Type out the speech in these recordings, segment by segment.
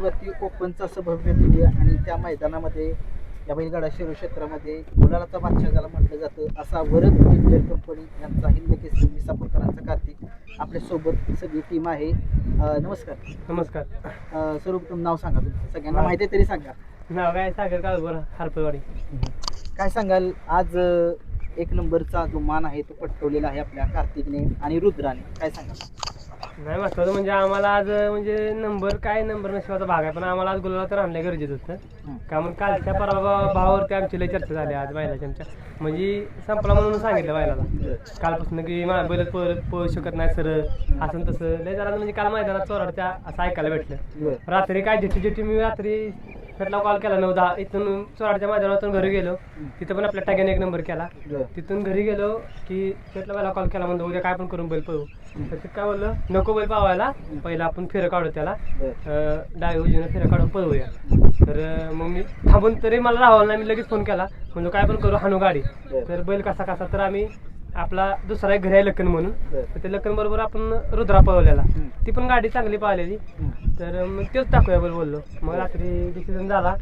वरती ओपनचं असं भव्य दिव्य आणि त्या मैदानामध्ये या बैलगाडा शिरो क्षेत्रामध्ये गुलालाचा बादशाह ज्याला म्हटलं जातं असा वरद इंजिनियर कंपनी यांचा हिंद केसरी विसापूरकरांचा कार्तिक आपल्या सोबत सगळी टीम आहे. नमस्कार. नमस्कार. सर्वप्रथम नाव सांगा तुमचं, सगळ्यांना माहिती आहे तरी सांगा. नाव काय? सागर काळभोर, हरपळवाडी. काय सांगाल आज एक नंबरचा जो मान आहे तो पटकवलेला आहे आपल्या कार्तिकने आणि रुद्राने, काय सांगाल? नाही महत्वाचं म्हणजे आम्हाला आज म्हणजे नंबर नशिबाचा भाग आहे, पण आम्हाला आज गुलाला तर आणलं गरजेचं होतं. का म्हणून कालच्या भावावरती आमची लय चर्चा झाली आज बैलाच्या आमच्या, म्हणजे संपला म्हणून सांगितलं बैलाला कालपासून की बैल पळू शकत नाही सरळ असं तसं लय जरा, म्हणजे काल मैदानात चोराडच्या असं ऐकायला भेटलं. रात्री काय जेटी मी रात्री भेटला कॉल केला 9-10 इथून चोराडच्या मैदानातून घरी गेलो, तिथं पण आपल्या टॅगेने 1 नंबर केला. तिथून घरी गेलो की भेटला मला कॉल केला, म्हणतो उद्या काय पण करून बैल पळू. तर काय बोललं, नको बैल पावायला, पहिला आपण फेरं काढू त्याला, डावी उजवीनं फेरं काढून पळवूया. तर मग मी थांबून तरी मला राहावं नाही, मी लगेच फोन केला, म्हणजे काय पण करू हाणू गाडी. तर बैल कसा तर आम्ही आपला दुसरा एक घरी आहे लखन म्हणून, तर ते लखन बरोबर आपण रुद्रा पळवलेला, ती पण गाडी चांगली पळालेली. तर मग तेच टाकूया बोललो. मग रात्री डिसिजन झाला,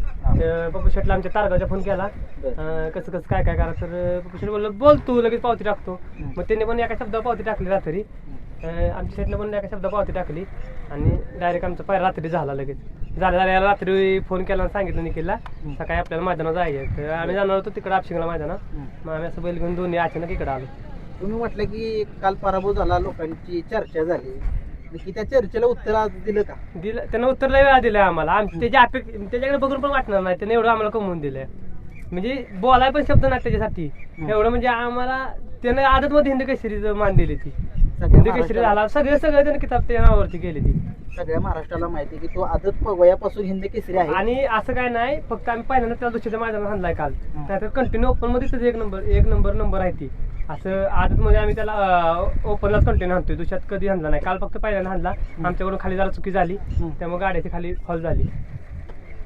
पप्पू शेटला आमच्या तारगावच्या फोन केला, कसं काय करा. तर पप्पू शेट बोललो बोल तू, लगेच पावती टाकतो. मग त्यांनी पण एका शब्दावर पावती टाकली रात्री, आमच्या शेटनं पण एका शब्दावर पावती टाकली आणि डायरेक्ट आमचा पहिला रात्री झाला. लगेच झाल्या रात्री फोन केला आणि सांगितलं निखिलला सकाळी आपल्याला मैदानात जायचं. तर आम्ही जाणार होतो तिकडे आपशिंगला मैदानात, मग आम्ही असं बैल घेऊन दोन्ही अचानक इकडे आलो. तुम्ही म्हटलं की काल पराभव झाला, लोकांची चर्चा झाली, की त्या चर्चेला उत्तर आज दिलं का? दिलं, त्यानं उत्तर लय वेळा दिलं आम्हाला. त्याच्याकडे बघून पण वाटणार नाही, त्याने एवढं आम्हाला कमवून दिलंय, म्हणजे बोलाय पण शब्द नाही त्याच्यासाठी एवढं. म्हणजे आम्हाला त्यानं आदत मध्ये हिंद केसरीचं मान दिली, ती हिंद केसरी झाला, सगळं त्यानं किताब त्या नावावरती केली. ती सगळ्या महाराष्ट्राला माहिती आहे की तो आदत वयापासून हिंद केसरी आहे. आणि असं काय नाही, फक्त आम्ही पहिल्यांदा त्याला दुसऱ्या मैदानात आणलाय काल, त्यात कंटिन्यू ओपन मध्येच एक नंबर आहे ती. असं आदत मध्ये आम्ही त्याला ओपनलाच कंटिन्यू आणतोय, दुसऱ्यात कधी आणला नाही. काल फक्त पहिल्यांदा आणला, आमच्याकडून खाली जरा चुकी झाली, त्यामुळे गाड्याची खाली फॉल झाली.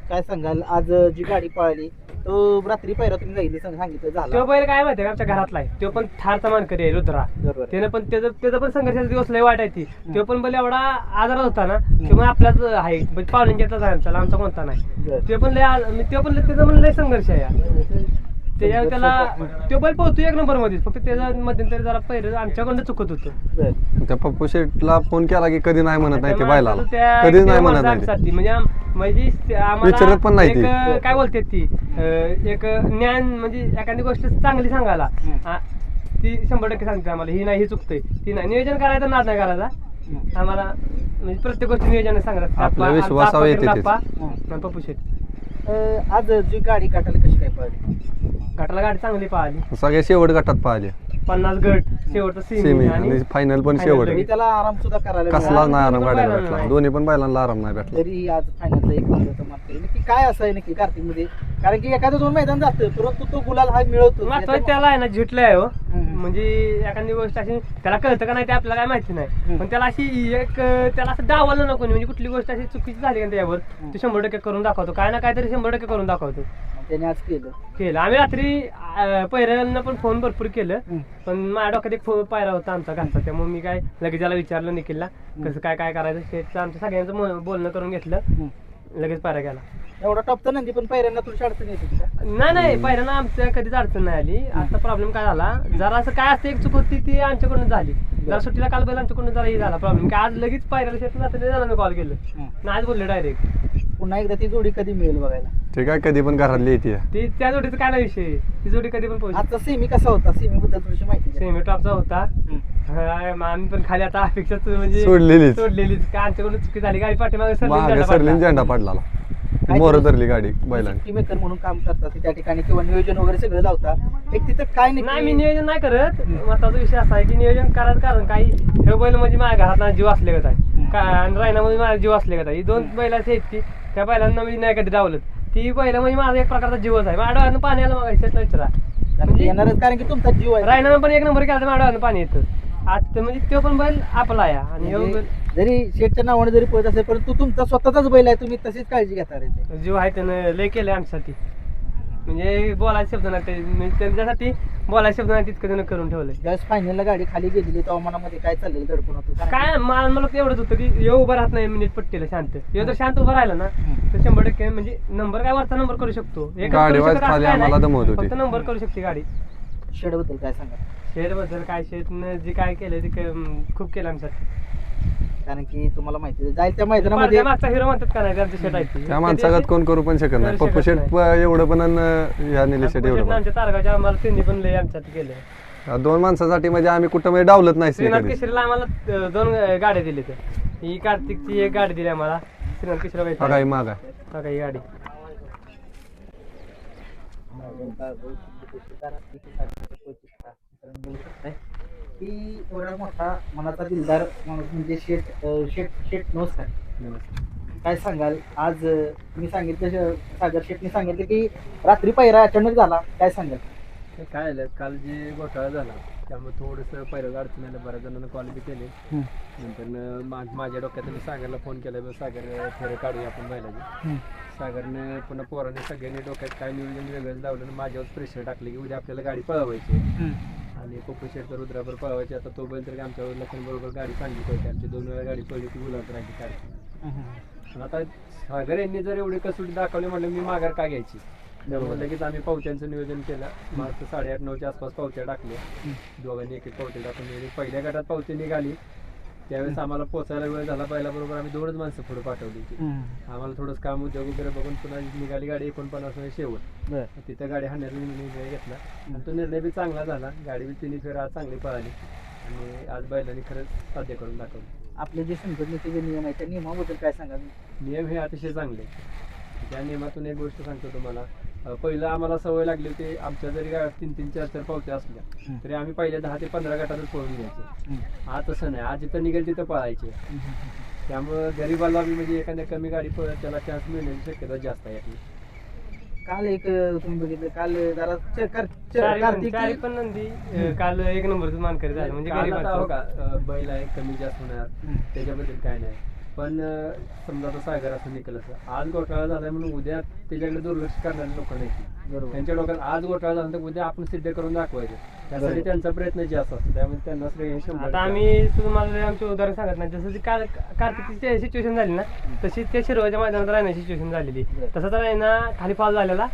काय सांगाल, आज जी गाडी पळाली तो रात्री पहिला तुम्ही सांगितलं झाला, तो बैल काय माहितीये का आमच्या घरातला आहे, तो पण ठारचा मानकरी आहे रुद्रा. त्यानं पण त्याचा पण संघर्षाचा दिवस लय वाईट आहे ती. तो पण बैल एवढा आजारात होता ना, किंवा आपल्याच आहे पाहुण्यांच्याच आहे, त्याला आमचा कोणता नाही. ते पण त्याचा पण लय संघर्ष आहे त्याच्यावर. त्याला तो बैल पोहतो 1 नंबर मध्ये, फक्त त्याच्या मध्यंतरी जरा पहिलं आमच्याकडनं चुकत होतं. त्या पप्पू शेटला फोन केला की कधी नाही म्हणत नाही, ते बैलाला कधीच नाही म्हणत नाही, म्हणजे विचारत पण नाही. काय बोलते ती एक ज्ञान, म्हणजे एखादी गोष्ट चांगली सांगायला ती 100% सांगते आम्हाला, ही नाही ही चुकतंय, ती नाही. नियोजन करायचं, नाद नाही करायचा आम्हाला, म्हणजे प्रत्येक गोष्ट नियोजन सांगतात. पप्पू शेट आज जी गाडी काटायला कशी काय पळाली? घाटाला गाडी चांगली पाहिली, सगळे शेवट गटात पाहिले, 50 गट शेवटचं सेमी आणि फायनल पण शेवट. त्याला आराम सुद्धा करायला कसला नाही आराम गाड्याला भेटला, दोन्ही पण बैलांना आराम नाही भेटला. तरी आज फायनलचा 1 नंबरचा मार्क केला. नक्की काय असं आहे नक्की कार्तिक मध्ये? कारण की एखादं 2 मैदान जातं, परंतु तो गुलाल हा मिळवतो. त्याला आहे ना झिटलंय हो, म्हणजे एखादी गोष्ट अशी त्याला कळतं का नाही ते आपल्याला काय माहिती नाही, पण त्याला अशी त्याला असं डावलं नको, म्हणजे कुठली गोष्ट अशी चुकीची झाली का त्याच्यावर तो 100% करून दाखवतो, काय ना काहीतरी 100% करून दाखवतो. त्याने आज केलं. आम्ही रात्री पहिऱ्यांना पण फोन भरपूर केलं, पण माझ्या डोक्यात एक पायरा होता आमचा घरचा, त्यामुळे मी काय लगेच त्याला विचारलं निखिलला कसं काय करायचं. शेटचं आमच्या सगळ्यांचं बोलणं करून घेतलं, लगेच पायरा गेला. एवढा टॉप तर नाही, पण पहिल्यांदा तुझी अडचण येते का? नाही पहिल्यांदा आमच्या कधीच अडचण नाही आली. आता प्रॉब्लेम काय झाला, जरा असं काय असतं, एक चूक होती ती आमच्याकडून झाली. जरा सुट्टीला काल बैल आमच्याकडून जरा ही झाला प्रॉब्लेम, की आज लगेच पायऱ्याला शेत मी कॉल केलं ना, आज बोलले डायरेक्ट. पुन्हा एकदा ती जोडी कधी मिळेल बघायला? ते काय कधी पण घरातली येते ती, त्या जोडीचा काय नाही विषय, ती जोडी कधी पण पोहोचली. आता सेमी कसा होता? सेमी बद्दल थोडीशी माहिती. सेमी टॉपचा होता, आम्ही पण खाली आता अपेक्षा म्हणजे सोडलेलीच काय आमच्याकडून चुकी झाली, गाडी पाठीमागे सरली झेंडा पडला, मोर धरली गाडी बैलांनी. मेकर म्हणून काम करतात त्या ठिकाणी, किंवा नियोजन वगैरे सगळं लावता, एक तिथं काय नाही. मी नियोजन नाही करत, महत्वाचा विषय असा आहे की नियोजन करायचं, कारण काही हे बैल म्हणजे माझ्या घरातला जीव असले का आणि रायनामध्ये माझा जीव असले का, ही 2 बैलाची आहेत ती, त्या बैलांना मी नाही कधी डावलत. ती बैल म्हणजे माझा एक प्रकारचा जीवच आहे. माझ्या डोळ्यानं पाणी आलं मग विचारा, येणारच, कारण की तुमचा जीव आहे. रायनानं पण 1 नंबर केला तर माझ्या डोळ्यानं पाणी येतं. आज म्हणजे तो पण बैल आपला आहे, आणि जरी शेटच्या नावाने जरी पळत असेल, परंतु तुमचा स्वतःचाच बैल आहे, तुम्ही तशीच काळजी घेता. जीव आहे, त्यानं लय केलंय आमच्यासाठी. म्हणजे बोलायचे शब्द नाही म्हणजे त्यांच्यासाठी बोलायचे शब्द नाही तितकं त्यानं करून ठेवलंय. ज्यावेळेस फायनलला गाडी खाली गेलेली तेव्हा मनामध्ये काय चाललेलं दडपण होतं कारण काय मला एवढंच होतं की यो उभं राहत नाही मिनिट पट्टीला शांत, यो जर शांत उभा राहिला ना तर 100% म्हणजे नंबर काय वरचा नंबर करू शकतो. एकच गाडी करू वाईज शकत असं खाली काय आम्हाला नाही. दमवत होती. फक्त नंबर करू शकते गाडी. शेडबद्दल काय सांगा शेड बद्दल काय शेडनं जे काय केलं ते खूप केलं आमच्यासाठी. कारण की तुम्हाला माहिती आहे, जाईल त्या मैदानामध्ये पारध्या मागचा हिरो म्हणतात का नाही त्यांचं शेड आहे ते. त्या माणसागत कोण करू पण शकत नाही. करू पप्पू शकत शेट एवढं पण आणि या निलेश शेट एवढं पण. आमच्या तारगाच्या आम्हाला त्यांनी पण लय आमच्यात केलं. या दोन माणसासाठी म्हणजे आम्ही कुठं म्हणजे डावलत नाही श्रीनाथ कधी. केशरीला आम्हाला 2 गाड्या दिली तर ही कार्तिकची एक गाडी दिली आम्हाला. श्रीनाथ केशरी हा काही माग आहे. ही गाडी की एवढा मोठा मनाचा दिलदार माणूस म्हणजे शेठ नमस्कार. काय सांगाल आज तुम्ही सांगितलं सागर शेठने सांगितलं की रात्री पायरा अचानक झाला, काय सांगाल? काय झालं काल जे घोटाळा झाला त्यामुळे थोडंसं पहिलं अडचण आलं, बऱ्याच जणांना कॉल बी केले. नंतर माझ्या डोक्यात मी सागरला फोन केला, सागर फेरे काढूया आपण बैलाची. सागरने पुन्हा पोराने सगळ्यांनी डोक्यात काय नियोजन वेगळंच लावलं आणि माझ्यावर प्रेशर टाकलं की उद्या आपल्याला गाडी पळवायची आणि पप्पू शेटकर रुद्रावर पळवायची. आता तो बैल तर आमच्यावर लखन बरोबर गाडी चांगली पळते, आमची 2 वेळा गाडी पळली ती गुलाब राहिली काढली. आता सागर यांनी जर एवढी कसोटी दाखवली म्हणलं मी माघार का घ्यायची. त्यामुळे लगेच आम्ही पावत्यांचं नियोजन केलं. मार्च 8:30-9च्या आसपास पावत्या टाकल्या, दोघांनी एक पावती टाकून. पहिल्या गटात पावती निघाली त्यावेळेस आम्हाला पोचायला वेळ झाला, पहिल्याबरोबर आम्ही 2च माणसं पुढे पाठवली. आम्हाला थोडंच काम उद्योग वगैरे बघून पुन्हा निघाली गाडी 49 शेवट. तिथं गाडी हाणण्याचा निर्णय घेतला आणि तो निर्णय बी चांगला झाला. गाडी बी 3 फेऱ्या आज चांगली पळाली आणि आज बैलांनी खरंच साध्य करून दाखवलं. आपले जे संघटनेचे जे नियम आहेत त्या नियमाबद्दल काय सांगा? नियम हे अतिशय चांगले. त्या नियमातून एक गोष्ट सांगतो तुम्हाला. पहिलं आम्हाला सवय लागली होती, आमच्या जरी 3-3, 4-4 पावत्या असल्या तरी आम्ही पहिल्या 10 ते 15 गटातच पळून घ्यायचो. आज तसं नाही, आज जिथं निघेल तिथं पळायचे. त्यामुळं गरीबाला बी म्हणजे एखाद्या कमी गाडी पळत त्याला चान्स मिळण्याची शक्यता जास्त आहे. काल एक तुम्ही बघितलं काल जरा कार्तिक पण नंदी काल 1 नंबरच मानकरी झालं म्हणजे बैल आहे कमी जास्त होणार त्याच्याबद्दल काय नाही. पण समजा तो सागर असं निकल असं आज घोटाळा झालाय म्हणून उद्या त्याच्याकडे दुर्लक्ष करणारे लोक नाही. त्यांच्या डोक्यात आज घोटाळा झाला तर उद्या आपण सिद्ध करून दाखवायचं, त्यासाठी त्यांचा प्रयत्न जास्त असतो. त्यामुळे त्यांना श्रेय. आता आम्ही तुम्हाला आमचे उदाहरण सांगत नाही, जसं काल कार्तिकची सिच्युएशन झाली ना तशी त्या शिरवाच्या मैदानात राहण्याची सिच्युएशन झालेली. तसं तर आहे ना खाली फॉल झालेला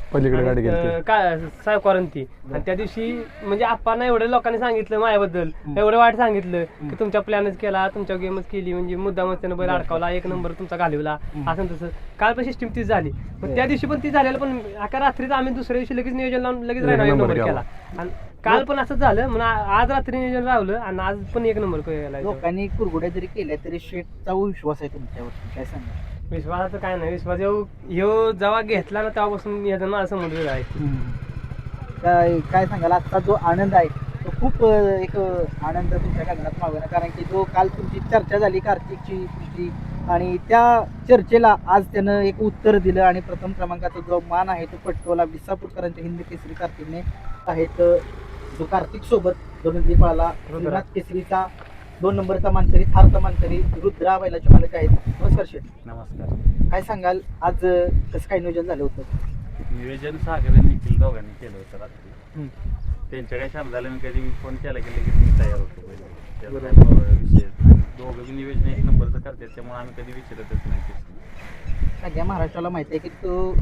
सायकॉरंती आणि त्या दिवशी म्हणजे आपण एवढ्या लोकांनी सांगितलं माझ्याबद्दल, एवढं वाईट सांगितलं की तुमच्या प्लॅनच केला, तुमच्या गेमच केली, म्हणजे मुद्दामच त्यानं बैल अडकावला, 1 नंबर तुमचा घालवला असं तसं. काल पण सिस्टीम तीच झाली, पण त्या दिवशी पण ती झालेलं. पण अका रात्रीच आम्ही दुसऱ्या दिवशी लगेच नियोजन लावून लगेच राहिला 1 नंबर केला. आणि काल पण असंच झालं म्हणून आज रात्री नियोजन राहिलं आणि आज पण 1 नंबर केला. लोकांनी कुरगुड्या जरी केल्या तरी शेठचा विश्वास आहे तुमच्यावर, काय सांगा? विश्वासाचं काय नाही, विश्वास ह्यो जेव्हा घेतला ना तेव्हापासून याचा माझा संबंध वेगळा आहे. काय सांगाल आजचा जो आनंद आहे तो खूप एक आनंद तुमच्या गगनात मावेना, कारण की जो काल तुमची चर्चा झाली कार्तिकची तुमची आणि त्या चर्चेला आज त्यानं एक उत्तर दिलं आणि प्रथम क्रमांकाचा जो मान आहे तो पटकवला. विसापूरकरांच्या हिंद केसरी कार्तिकने आहेत, जो कार्तिक सोबत दोन पळाला. श्रीनाथ केसरीचा 2 नंबरचा मानकरी, थारचा मानकरी रुद्रा बैलाचे मालक आहेत. नमस्कार शेठ. नमस्कार. काय सांगाल आज कसं काय नियोजन झालं होतं? नियोजन सागर निखिल दोघांनी केलं होतं रात्री. त्यांच्या काय शब्दाला मी कधी फोन केला की लगेच मी तयार होतो. विषय दोघं बी नियोजन 1 नंबरचं करतात, त्यामुळे आम्ही कधी विचारतच नाही. सगळ्या महाराष्ट्राला माहिती आहे की तो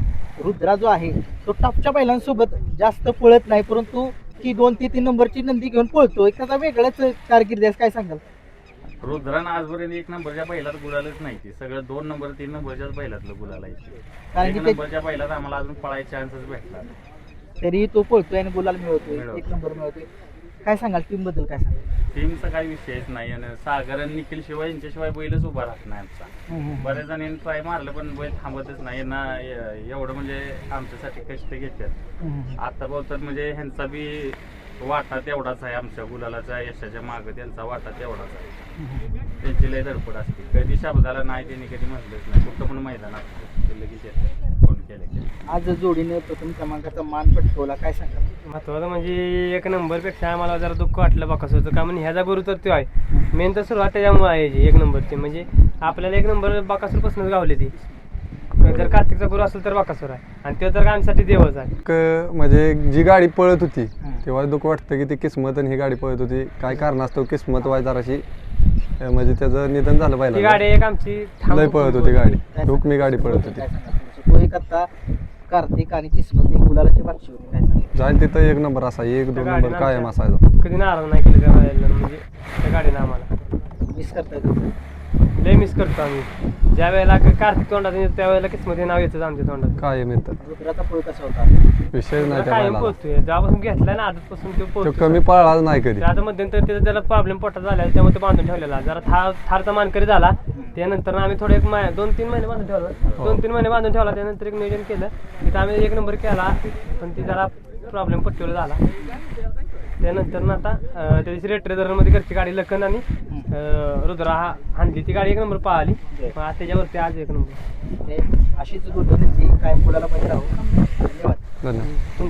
रुद्रा जो आहे तो टॉपच्या बैलांसोबत जास्त पळत नाही, परंतु ती 2 ते 3 नंबरची नंदी घेऊन पळतो. एक त्याचा वेगळाच कारकिर्दी आहे, काय सांगाल? रुद्रानं आजपर्यंत 1 नंबरच्या बैलात गुलालच नाही, ते सगळं 2 नंबर 3 नंबरच्याच बैलातलं गुलाल आहे. कारण 1 की नंबरच्या बैलात आम्हाला अजून पळायचे चान्सच भेटला तरी तो पळतोय आणि गुलाल मिळवतोय, 1 नंबर मिळवतोय. काय सांगाल टीम बद्दल? काय सांगाल? टीमचा काही विषयच नाही आणि सागर आणि निखिल शिवाय यांच्याशिवाय बैलच उभा राहत नाही आमचा. बऱ्याच जणांनी ट्राय मारलं पण बैल थांबतच नाही ना, एवढं म्हणजे आमच्यासाठी कष्ट घेतात. आता बोलतात म्हणजे ह्यांचा बी वाटा तेवढाच आहे, आमच्या गुलालाचा यशाच्या मागं त्यांचा वाटा तेवढाच आहे. त्यांची लय धडपड असते, कधी शब्दाला नाही त्यांनी कधी म्हटलंच नाही. कुठं पण मैदान असतं ते लगेच फोन केले. आज जोडीने प्रथम क्रमांकाचा मान पटकवला, काय सांगा? महत्वाचं म्हणजे 1 नंबरपेक्षा आम्हाला जरा दुःख वाटलं बकासूरचं, का म्हणजे ह्याचा गुरु तर तो आहे. मेन तर सुरुवात त्याच्यामुळे आहे 1 नंबरची, म्हणजे आपल्याला 1 नंबर बकासूरपासूनच गावली ती. जर कार्तिकचा गुरु असेल तर बकासूर आहे आणि तो तर आमच्यासाठी देवच आहे. म्हणजे जी गाडी पळत होती तेव्हा दुःख वाटतं की ती किस्मत आणि ही गाडी पळत होती काय कारणास्तव किस्मत वाय जराशी म्हणजे त्याचं निधन झालं ती पाहिजे. गाडी एक आमची लय पळत होती गाडी हुकमी गाडी पळत होती. काय सांगा थोडंसं? तो एक आता कार्तिक आणि किस्मत एक गुलालाची बादशाह होती, काय सांगा? जाईल तिथं एक नंबर असा 1-2 त्या नंबर गाडीनं कायम आमच्या असायचा. कधी नाराज नाही केलं त्या गाडीला, म्हणजे त्या गाडीनं आम्हाला मिस करताय तुम्ही? लय मिस करतो आम्ही. ज्या वेळेला कार्तिक तोंडात येतं त्यावेळेला किस्मत हे नाव येतं आमच्या तोंडात. कायम येतं रुद्राचा पळ कसा होता? विषय नाही त्या कायम बैलाला. पोहोचतोय जेव्हापासून घेतलाय ना आजपासून तो तो पोहोचतो. कमी पळाला नाही कधी. आता मध्यंतर त्याचा त्याला प्रॉब्लेम पोटात झाला त्यामुळे तो बांधून ठेवलेला जरा थारचा मानकरी झाला. त्यानंतर आम्ही थोडे 2-3 महिने बांधून ठेवला. 2-3 महिने बांधून ठेवला त्यानंतर एक नियोजन केलं तिथं आम्ही 1 नंबर केला पण ती जरा प्रॉब्लेम पट्टीवर झाला. त्यानंतर ना आता त्या दिवशी रेट्रेझरमध्ये घरची गाडी लखन आणि रुद्रा हाणली ती गाडी 1 नंबर पळाली. मग आज त्याच्यावरती आज 1 नंबर. अशीच गुलालाची काय मुलाला पाहिजे राहू. धन्यवाद. धन्यवाद.